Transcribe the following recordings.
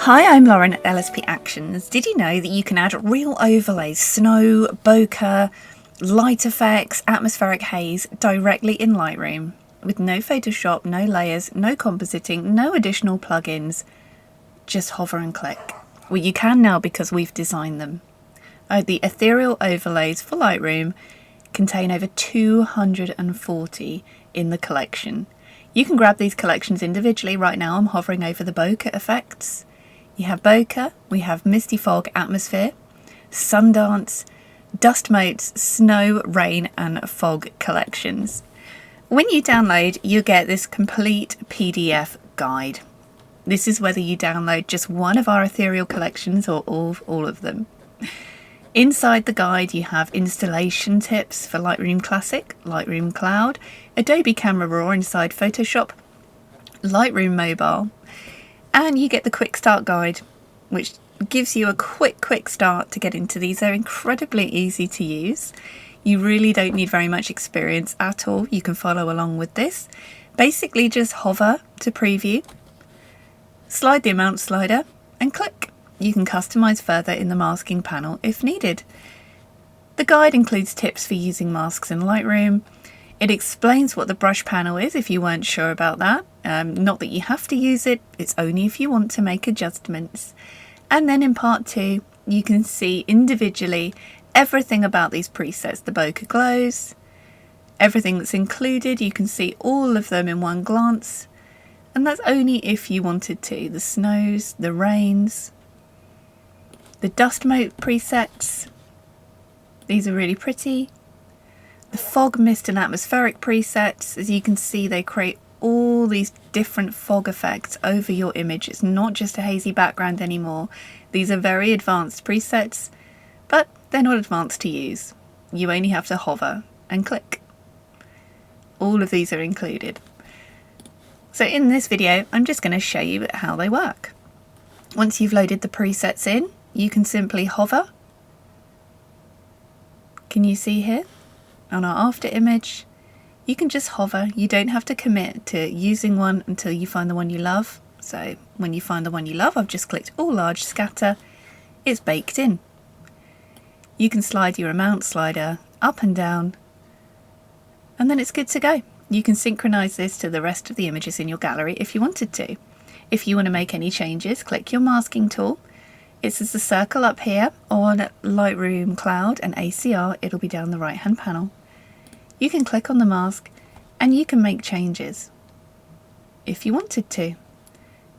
Hi, I'm Lauren at LSP Actions. Did you know that you can add real overlays, snow, bokeh, light effects, atmospheric haze directly in Lightroom with no Photoshop, no layers, no compositing, no additional plugins? Just hover and click. Well, you can now because we've designed them. The ethereal overlays for Lightroom contain over 240 in the collection. You can grab these collections individually. Right now I'm hovering over the bokeh effects. You have bokeh, we have misty fog, atmosphere, sundance, dust motes, snow, rain and fog collections. When you download, you get this complete PDF guide. This is whether you download just one of our ethereal collections or all of them. Inside the guide you have installation tips for Lightroom Classic, Lightroom Cloud, Adobe Camera Raw inside Photoshop, Lightroom Mobile, and you get the quick start guide, which gives you a quick start to get into these. They're incredibly easy to use. You really don't need very much experience at all. You can follow along with this. Basically just hover to preview, slide the amount slider and click. You can customize further in the masking panel if needed. The guide includes tips for using masks in Lightroom. It explains what the brush panel is if you weren't sure about that. Not that you have to use it, it's only if you want to make adjustments. And then in part 2 you can see individually everything about these presets, the bokeh glows, everything that's included. You can see all of them in one glance, and that's only if you wanted to. The snows, the rains, the dust mote presets, these are really pretty. The fog, mist and atmospheric presets, as you can see, they create all these different fog effects over your image. It's not just a hazy background anymore. These are very advanced presets, but they're not advanced to use. You only have to hover and click. All of these are included. So in this video, I'm just going to show you how they work. Once you've loaded the presets in, you can simply hover. Can you see here? On our after image, you can just hover. You don't have to commit to using one until you find the one you love. So when you find the one you love, I've just clicked all large scatter. It's baked in. You can slide your amount slider up and down, and then it's good to go. You can synchronize this to the rest of the images in your gallery if you wanted to. If you want to make any changes, click your masking tool. It's as the circle up here on Lightroom Cloud and ACR. It'll be down the right hand panel. You can click on the mask and you can make changes if you wanted to,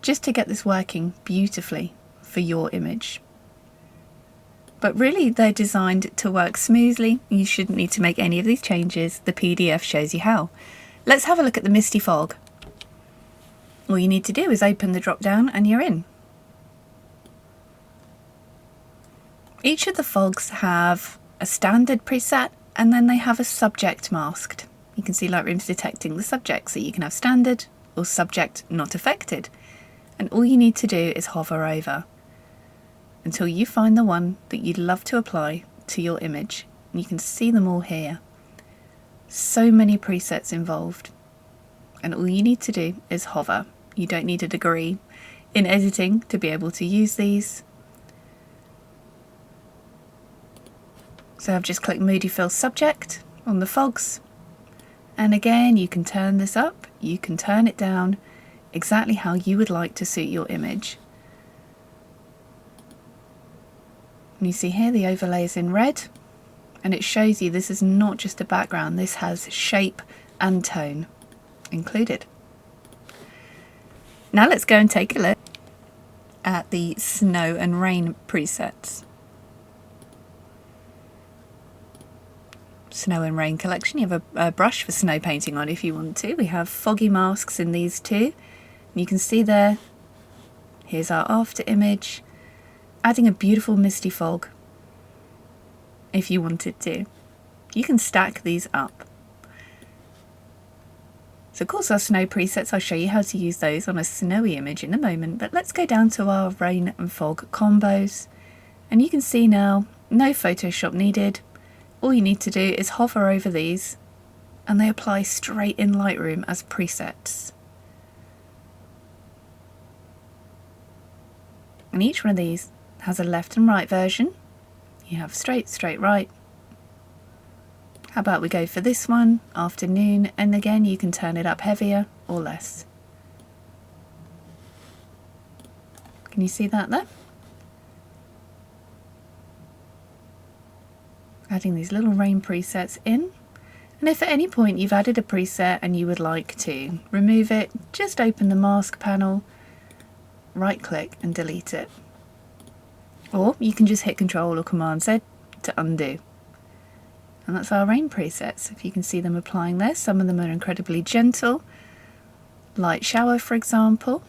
just to get this working beautifully for your image. But really they're designed to work smoothly. You shouldn't need to make any of these changes. The PDF shows you how. Let's have a look at the misty fog. All you need to do is open the drop down and you're in. Each of the fogs have a standard preset and then they have a subject masked. You can see Lightroom's detecting the subject, so you can have standard or subject not affected. And all you need to do is hover over until you find the one that you'd love to apply to your image. And you can see them all here. So many presets involved. And all you need to do is hover. You don't need a degree in editing to be able to use these. So I've just clicked Moody Fill Subject on the fogs. And again, you can turn this up, you can turn it down, exactly how you would like to suit your image. And you see here the overlay is in red, and it shows you this is not just a background, this has shape and tone included. Now let's go and take a look at the snow and rain presets. Snow and rain collection. You have a brush for snow painting on if you want to. We have foggy masks in these too. You can see there, here's our after image, adding a beautiful misty fog if you wanted to. You can stack these up. So of course our snow presets, I'll show you how to use those on a snowy image in a moment, but let's go down to our rain and fog combos. And you can see now, no Photoshop needed. All you need to do is hover over these and they apply straight in Lightroom as presets. And each one of these has a left and right version. You have straight, straight, right. How about we go for this one, afternoon, and again you can turn it up heavier or less. Can you see that there? Adding these little rain presets in. And if at any point you've added a preset and you would like to remove it, just open the mask panel, right click and delete it. Or you can just hit Control or Command Z to undo. And that's our rain presets. If you can see them applying there, some of them are incredibly gentle. Light shower, for example.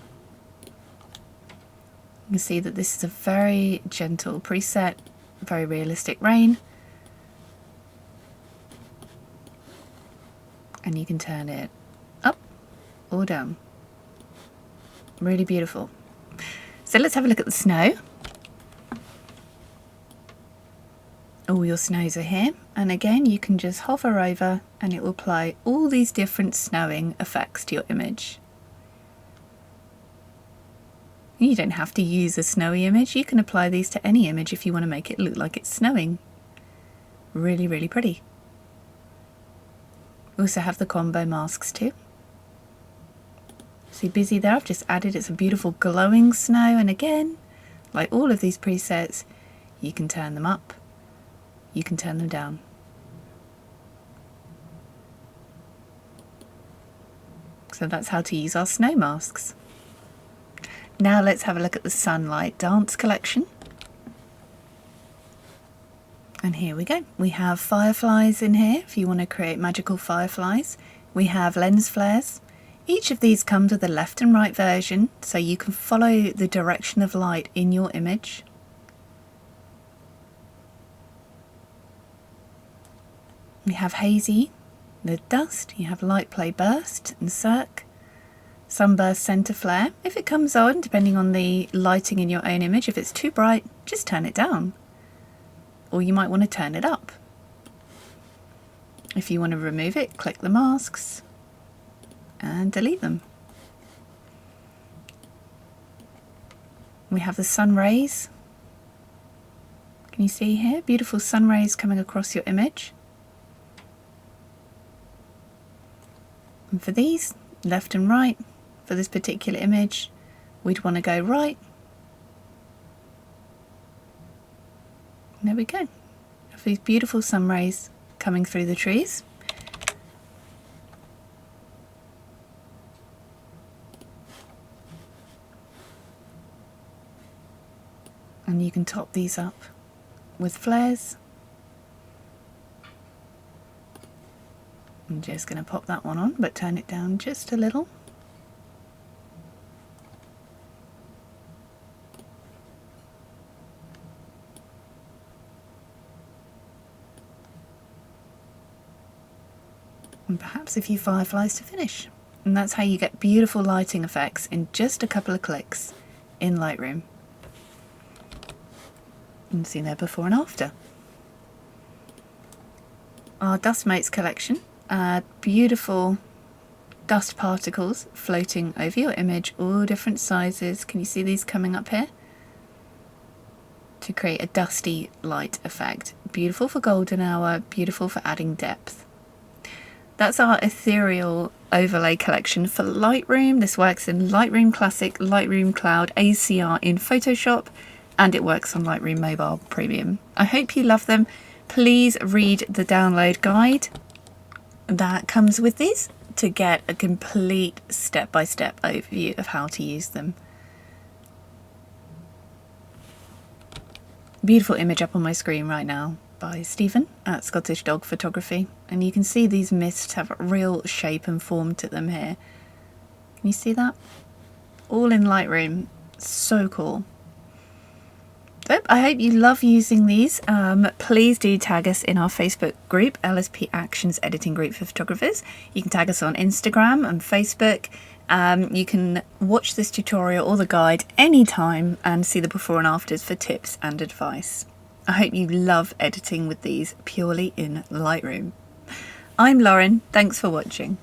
You can see that this is a very gentle preset, very realistic rain. And you can turn it up or down. Really beautiful. So let's have a look at the snow. All your snows are here, and again you can just hover over and it will apply all these different snowing effects to your image. You don't have to use a snowy image, you can apply these to any image if you want to make it look like it's snowing. Really, really pretty. We also have the combo masks too. See busy there, I've just added, it's a beautiful glowing snow, and again, like all of these presets, you can turn them up, you can turn them down. So that's how to use our snow masks. Now let's have a look at the Sunlight Dance collection. And here we go. We have fireflies in here if you want to create magical fireflies. We have lens flares. Each of these comes with a left and right version, so you can follow the direction of light in your image. We have hazy, the dust. You have light play burst and circ. Sunburst center flare. If it comes on, depending on the lighting in your own image, if it's too bright, just turn it down. Or you might want to turn it up. If you want to remove it, click the masks and delete them. We have the sun rays. Can you see here? Beautiful sun rays coming across your image. And for these, left and right, for this particular image, we'd want to go right. And there we go. Have these beautiful sun rays coming through the trees. And you can top these up with flares. I'm just going to pop that one on, but turn it down just a little. And perhaps a few fireflies to finish. And that's how you get beautiful lighting effects in just a couple of clicks in Lightroom. You can see there before and after. Our Dust Motes collection. Beautiful dust particles floating over your image, all different sizes. Can you see these coming up here? To create a dusty light effect. Beautiful for golden hour, beautiful for adding depth. That's our ethereal overlay collection for Lightroom. This works in Lightroom Classic, Lightroom Cloud, ACR in Photoshop, and it works on Lightroom Mobile Premium. I hope you love them. Please read the download guide that comes with these to get a complete step-by-step overview of how to use them. Beautiful image up on my screen right now by Stephen at Scottish Dog Photography, and you can see these mists have real shape and form to them here. Can you see that? All in Lightroom. So cool. So I hope you love using these. Please do tag us in our Facebook group, LSP Actions Editing Group for Photographers. You can tag us on Instagram and Facebook. You can watch this tutorial or the guide anytime and see the before and afters for tips and advice. I hope you love editing with these purely in Lightroom. I'm Lauren, thanks for watching.